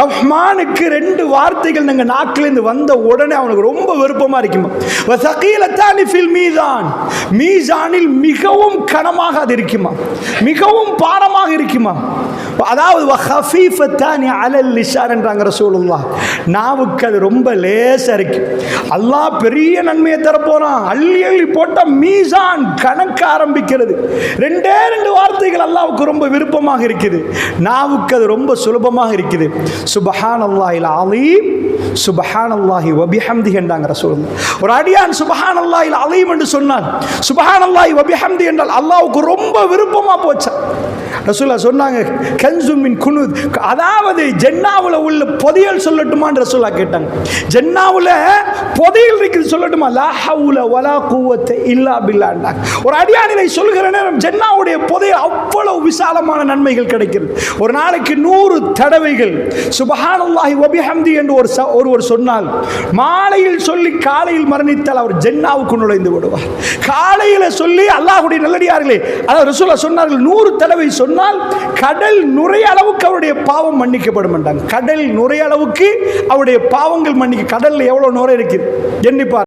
ரஹ்மானுக்கு 2 வார்த்தைகள் நாங்க நாக்கிலிருந்து வந்த உடனே அவனுக்கு ரொம்ப விருப்பமா இருக்குமா. வஸகீலத்தானி ஃபில் மீசான், மீசானில் மிகவும் கனமாக அது இருக்குமா, மிகவும் பாரமாக இருக்குமா. அதாவது வஹஃபீஃபத்தானி அலல் லிசான் என்றாங்க ரசூலுல்லாஹ். நாவுக்கு அது ரொம்ப லேசா இருக்கு. அல்லாஹ் பெரிய நன்மையை தரப்போறான். அள்ளி அள்ளி போட்ட மீசான் கணக்க ஆரம்பிக்கிறது. 2 வார்த்தைகள் அல்லாஹ்வுக்கு ரொம்ப விருப்பமாக இருக்குது. நாவுக்கு அது ரொம்ப சுலபமாக இருக்குது. சுப்ஹானல்லாஹில் அலீம், சுப்ஹானல்லாஹி வ பிஹம்திஹி என்றாங்க ரசூலுல்லாஹ். ஒரு அடியான் சுப்ஹானல்லாஹில் அலீம் என்று சொன்னான், சுப்ஹானல்லாஹி வ பிஹம்தி என்றால் அல்லாஹ்வுக்கு ரொம்ப விருப்பமா போச்சு. ரசூலுல்லாஹ் சொன்னாங்க, கன்சு மின் குனூத், அதாவது ஜன்னாவுல உள்ள புதையல் சொல்லட்டுமான்னு ரசூலுல்லாஹ் கேட்டாங்க. ஜன்னாவுல புதையல் இருக்குது சொல்லட்டுமா? லா ஹவுல வலா குவத்த இல்லா பில்லாஹ். ஒரு அடியானிலை சொல்கிற நேரம் ஜன்னாவுடைய புதையல் அவ்வளவு விசாலமான நன்மைகள் கிடைக்கிறது. ஒரு நாளைக்கு 100 தடவைகள் சுப்ஹானல்லாஹி வ பிஹம்தி என்று ஒருவர் சொன்னால், மாலையில் சொல்லி காலையில் மரணித்தால் அவர் ஜன்னாவுக்கு நுழைந்து விடுவார். காலையில சொல்லி அல்லாஹ்வுடைய நல்லடியார்களே, அதாவது ரசூலுல்லாஹ் சொன்னார்கள் 100 தடவை சொன்னால் கடல் நுரைய அளவுக்கு அவருடைய பாவம் மன்னிக்கப்படும் என்றாங்க. கடல் நுரைய அளவுக்கு அவருடைய பாவங்கள் மன்னிக்க. கடல்ல எவ்வளவு நுரை இருக்குது எண்ணிப்பார்.